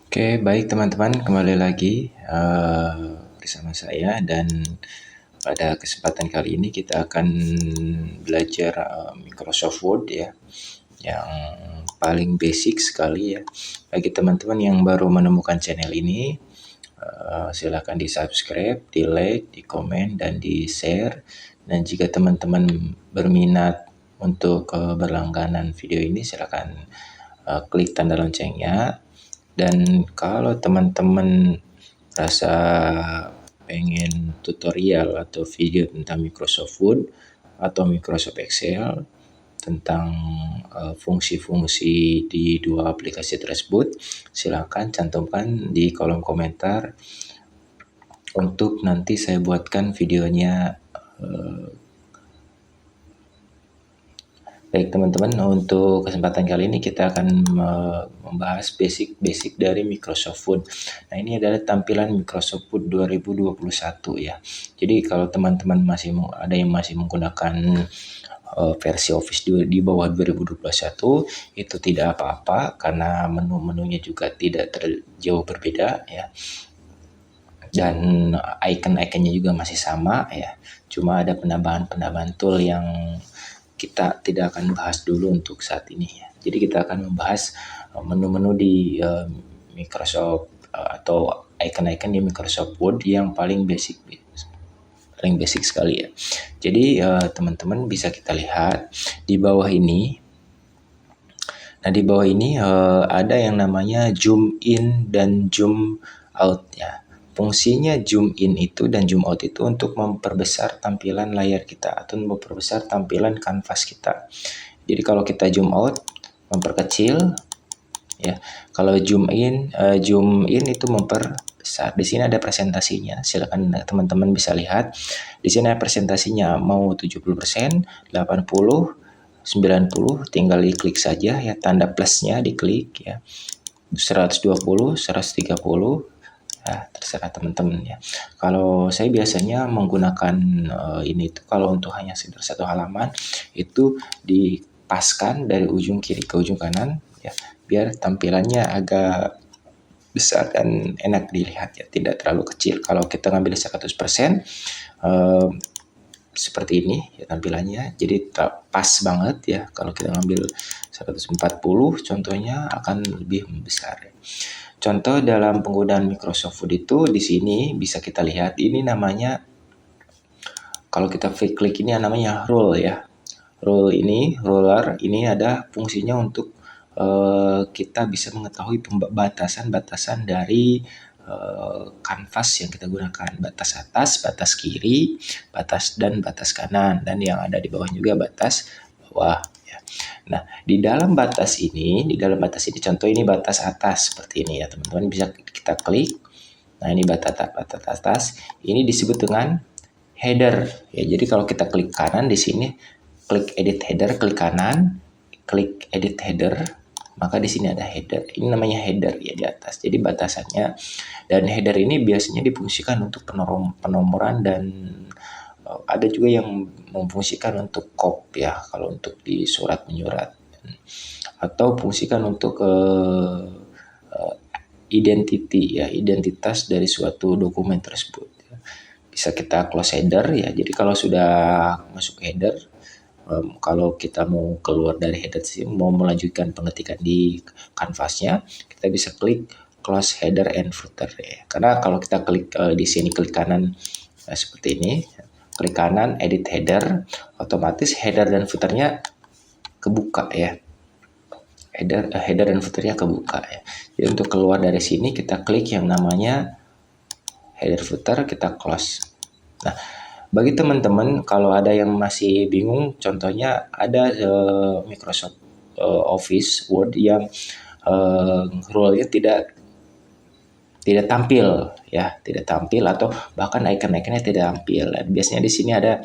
Oke, baik teman-teman, kembali lagi bersama saya dan pada kesempatan kali ini kita akan belajar Microsoft Word ya, yang paling basic sekali ya. Bagi teman-teman yang baru menemukan channel ini, silakan di subscribe, di like, di komen, dan di share. Dan jika teman-teman berminat untuk berlangganan video ini, silakan klik tanda loncengnya. Dan kalau teman-teman rasa pengen tutorial atau video tentang Microsoft Word atau Microsoft Excel tentang fungsi-fungsi di dua aplikasi tersebut, silakan cantumkan di kolom komentar untuk nanti saya buatkan videonya. Baik teman-teman, untuk kesempatan kali ini kita akan membahas basic dari Microsoft Word. Nah, ini adalah tampilan Microsoft Word 2021 ya. Jadi kalau teman-teman ada yang masih menggunakan versi Office di bawah 2021, itu tidak apa-apa karena menu-menunya juga tidak jauh berbeda ya. Dan icon-iconnya juga masih sama ya. Cuma ada penambahan tool yang kita tidak akan bahas dulu untuk saat ini ya. Jadi kita akan membahas menu-menu di Microsoft atau icon-icon di Microsoft Word yang paling basic sekali ya. Jadi teman-teman bisa kita lihat di bawah ini. Nah, di bawah ini ada yang namanya zoom in dan zoom out ya. Fungsinya zoom in itu dan zoom out itu untuk memperbesar tampilan layar kita atau memperbesar tampilan kanvas kita. Jadi kalau kita zoom out, memperkecil ya. Kalau zoom in itu memperbesar. Di sini ada presentasinya. Silakan teman-teman bisa lihat. Di sini ada presentasinya mau 70%, 80, 90, tinggal diklik saja ya, tanda plusnya diklik ya. 120, 130, ya, terserah teman-teman ya. Kalau saya biasanya menggunakan ini tuh kalau untuk hanya sekedar satu halaman itu dipaskan dari ujung kiri ke ujung kanan ya, biar tampilannya agak besar dan enak dilihat ya, tidak terlalu kecil. Kalau kita ngambil 100%, seperti ini ya tampilannya, jadi pas banget ya. Kalau kita ngambil 140 contohnya akan lebih besar ya. Contoh dalam penggunaan Microsoft Word itu di sini bisa kita lihat, ini namanya, kalau kita klik ini namanya rule ya. Ruler ini ada fungsinya untuk kita bisa mengetahui batasan-batasan dari kanvas yang kita gunakan, batas atas, batas kiri, batas kanan, dan yang ada di bawah juga batas bawah ya. Nah, di dalam batas ini contoh ini batas atas seperti ini ya teman-teman, bisa kita klik. Nah, ini batas atas, ini disebut dengan header ya. Jadi kalau kita klik kanan di sini, klik edit header, klik kanan, klik edit header, maka di sini ada header. Ini namanya header ya di atas. Jadi batasannya, dan header ini biasanya difungsikan untuk penomoran dan ada juga yang memfungsikan untuk kop ya, kalau untuk di surat menyurat, atau fungsikan untuk identitas dari suatu dokumen tersebut. Bisa kita close header ya. Jadi kalau sudah masuk header, kalau kita mau keluar dari header sih, mau melanjutkan pengetikan di kanvasnya, kita bisa klik close header and footer ya. Karena kalau kita klik di sini, klik kanan seperti ini, klik kanan edit header, otomatis header dan footernya kebuka ya. Header dan footernya kebuka ya. Jadi untuk keluar dari sini kita klik yang namanya header footer, kita close. Nah, bagi teman-teman kalau ada yang masih bingung, contohnya ada Microsoft Office Word yang rule-nya tidak tampil ya, tidak tampil, atau bahkan icon-iconnya tidak tampil. Dan biasanya di sini ada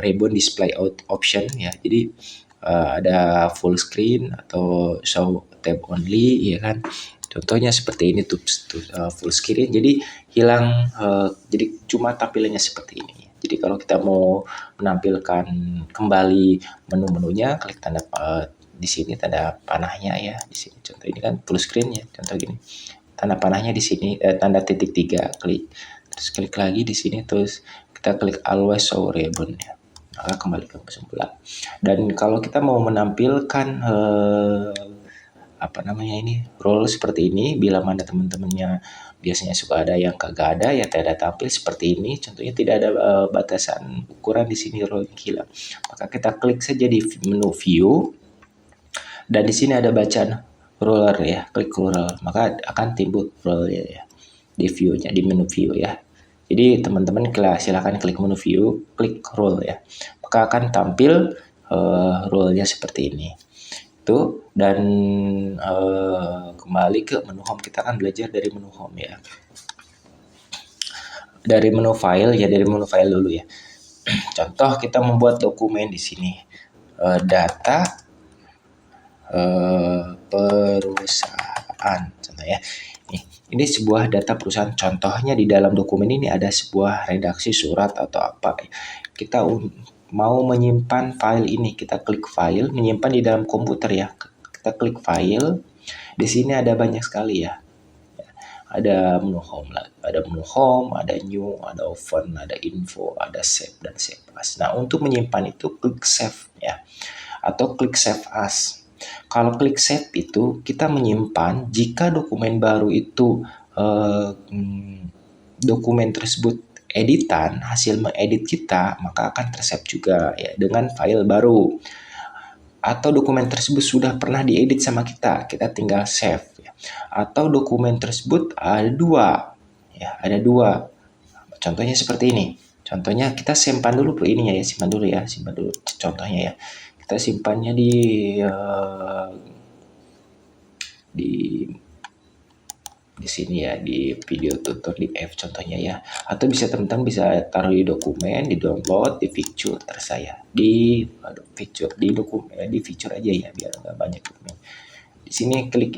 ribbon display out option ya. Jadi ada full screen atau show tab only ya kan. Contohnya seperti ini tuh, full screen, jadi hilang, jadi cuma tampilannya seperti ini. Jadi kalau kita mau menampilkan kembali menu-menunya, klik tanda di sini tanda panahnya ya. Di sini contoh ini kan full screen ya. Contoh gini. Tanda panahnya di sini, tanda titik 3, klik. Terus klik lagi di sini, terus kita klik always show ribbon ya. Maka kembali ke kesimpulan. Dan kalau kita mau menampilkan role seperti ini, bila mana teman-temannya biasanya suka ada yang kagak ada ya tidak tampil seperti ini. Contohnya tidak ada batasan ukuran di sini role hilang. Maka kita klik saja di menu view dan di sini ada bacaan roller ya, klik roller maka akan timbul role ya di view-nya, di menu view ya. Jadi teman-teman silakan klik menu view, klik role ya, maka akan tampil role-nya seperti ini. Itu dan kembali ke menu home, kita akan belajar dari menu home ya. Dari menu file ya, dari menu file dulu ya. Contoh kita membuat dokumen di sini, data perusahaan contoh ya. Ini sebuah data perusahaan. Contohnya di dalam dokumen ini ada sebuah redaksi surat atau apa. Kita mau menyimpan file ini, kita klik file, menyimpan di dalam komputer ya. Kita klik file. Di sini ada banyak sekali ya. Ada menu home lah, ada menu home, ada new, ada open, ada info, ada save dan save as. Nah, untuk menyimpan itu klik save ya. Atau klik save as. Kalau klik save itu kita menyimpan jika dokumen baru itu dokumen tersebut editan, hasil mengedit kita, maka akan tersave juga ya dengan file baru. Atau dokumen tersebut sudah pernah diedit sama kita tinggal save ya. Atau dokumen tersebut ada dua ya, ada dua. Contohnya seperti ini. Contohnya kita simpan dulu ininya ya, simpan dulu contohnya ya. Kita simpannya di sini ya, di video tutor di F contohnya ya. Atau teman-teman bisa taruh di dokumen, di download, di feature terserah feature di dokumen, di feature aja ya biar nggak banyak dokumen. Di sini klik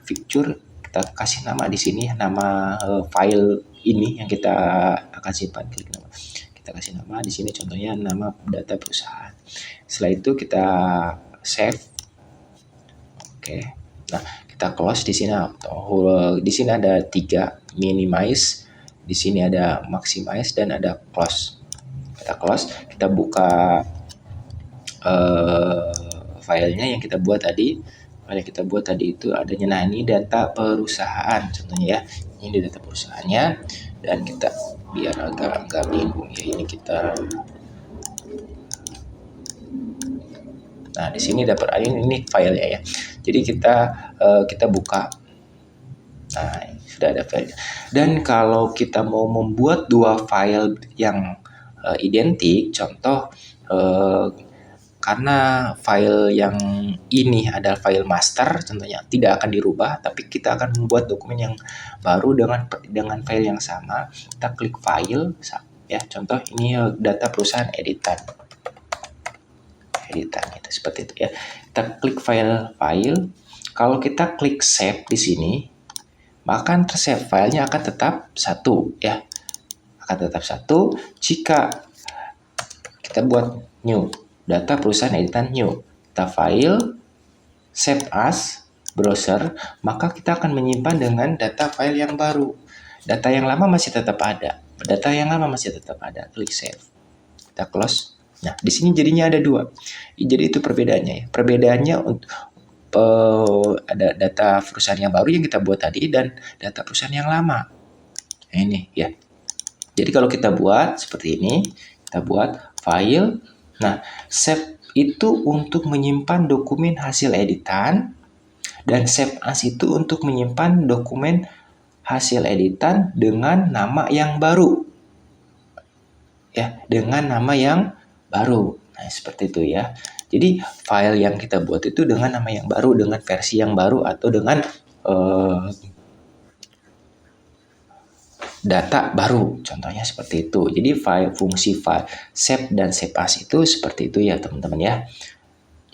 feature, kita kasih nama di sini, nama file ini yang kita akan simpan, klik nama. Kita kasih nama di sini contohnya nama data perusahaan. Setelah itu kita save. Oke. Nah, kita close di sini. Di sini ada 3, minimize, di sini ada maximize dan ada close. Kita close, kita buka filenya yang kita buat tadi. File yang kita buat tadi itu adanya, nah ini data perusahaan contohnya ya. Ini data perusahaannya dan kita biar agak bingung ya, ini kita. Nah, di sini dapat ini filenya ya. Jadi kita buka. Nah, sudah ada file. Dan kalau kita mau membuat dua file yang identik, contoh karena file yang ini adalah file master, contohnya tidak akan dirubah, tapi kita akan membuat dokumen yang baru dengan file yang sama. Kita klik file ya. Contoh ini data perusahaan editan itu seperti itu ya. Kita klik file. Kalau kita klik save di sini, maka tersave filenya akan tetap satu ya. Akan tetap satu jika kita buat new data perusahaan editan new. Kita file, save as, browser, maka kita akan menyimpan dengan data file yang baru. Data yang lama masih tetap ada. Klik save. Kita close. Nah, di sini jadinya ada 2. Jadi itu perbedaannya ya. Perbedaannya untuk ada data perusahaan yang baru yang kita buat tadi dan data perusahaan yang lama. Nah, ini ya. Jadi kalau kita buat seperti ini, kita buat file. Nah, save itu untuk menyimpan dokumen hasil editan dan save as itu untuk menyimpan dokumen hasil editan dengan nama yang baru. Ya, dengan nama yang baru. Nah, seperti itu ya. Jadi file yang kita buat itu dengan nama yang baru, dengan versi yang baru atau dengan data baru, contohnya seperti itu. Jadi fungsi file save dan save as itu seperti itu ya teman-teman ya.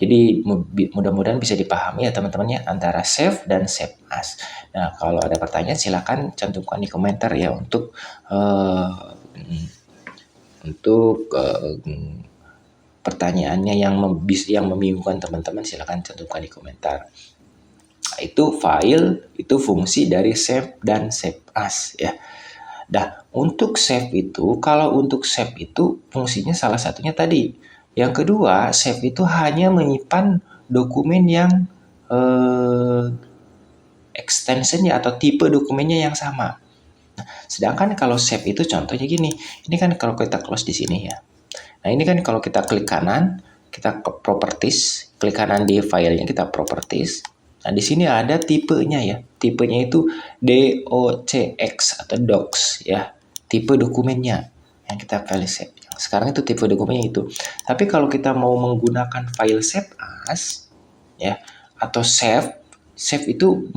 Jadi mudah-mudahan bisa dipahami ya teman-teman ya, antara save dan save as. Nah, kalau ada pertanyaan silakan cantumkan di komentar ya untuk pertanyaannya yang membingungkan teman-teman, silahkan cantumkan di komentar. Itu file, itu fungsi dari save dan save as ya. Nah, untuk save itu, kalau untuk save itu fungsinya salah satunya tadi. Yang kedua, save itu hanya menyimpan dokumen yang extensionnya atau tipe dokumennya yang sama. Nah, sedangkan kalau save itu contohnya gini, ini kan kalau kita close di sini ya. Nah, ini kan kalau kita klik kanan, kita ke properties, klik kanan di filenya, kita properties. Nah, di sini ada tipenya ya. Tipenya itu DOCX atau docs ya. Tipe dokumennya yang kita pilih save. Sekarang itu tipe dokumennya itu. Tapi kalau kita mau menggunakan file save as ya atau save itu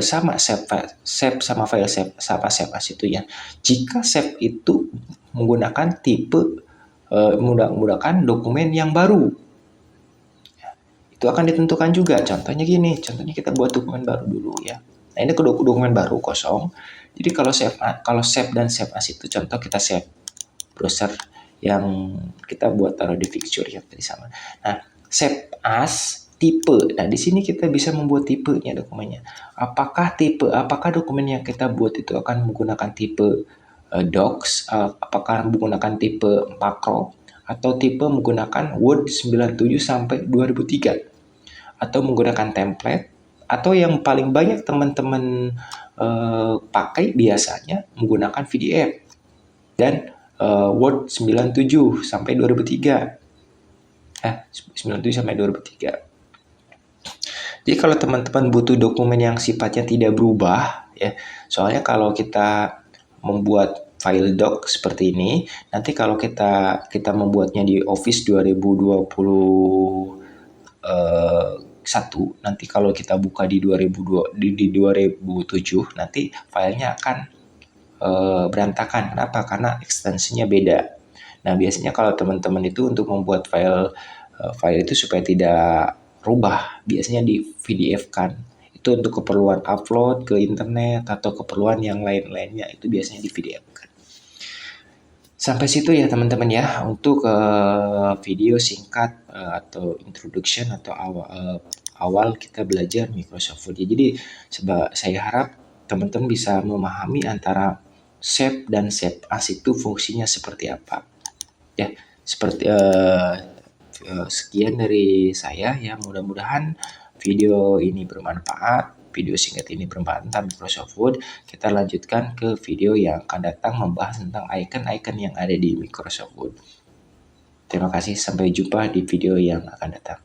sama save sama file save sama save as itu ya. Jika save itu menggunakan tipe menggunakan dokumen yang baru. Itu akan ditentukan juga. Contohnya gini, contohnya kita buat dokumen baru dulu ya. Nah, ini dokumen baru kosong. Jadi kalau save dan save as itu contoh kita save browser yang kita buat taruh di picture yang tadi sama. Nah, save as tipe. Nah, di sini kita bisa membuat tipenya dokumennya. Apakah dokumen yang kita buat itu akan menggunakan tipe docs, apakah menggunakan tipe makro atau tipe menggunakan Word 97 sampai 2003 atau menggunakan template atau yang paling banyak teman-teman pakai biasanya menggunakan PDF dan Word 97 sampai 2003. 97 sampai 2003. Jadi kalau teman-teman butuh dokumen yang sifatnya tidak berubah ya, soalnya kalau kita membuat file doc seperti ini, nanti kalau kita membuatnya di Office 2021, nanti kalau kita buka di 2007, nanti filenya akan berantakan. Kenapa? Karena ekstensinya beda. Nah, biasanya kalau teman-teman itu untuk membuat file itu supaya tidak rubah, biasanya di PDF kan. Itu untuk keperluan upload ke internet atau keperluan yang lain-lainnya, itu biasanya di PDF kan. Sampai situ ya teman-teman ya untuk video singkat atau introduction atau awal kita belajar Microsoft Word. Jadi saya harap teman-teman bisa memahami antara save dan save as itu fungsinya seperti apa. Ya, seperti sekian dari saya ya, mudah-mudahan video ini bermanfaat. Video singkat ini bermanfaat tentang Microsoft Word. Kita lanjutkan ke video yang akan datang membahas tentang icon-icon yang ada di Microsoft Word. Terima kasih, sampai jumpa di video yang akan datang.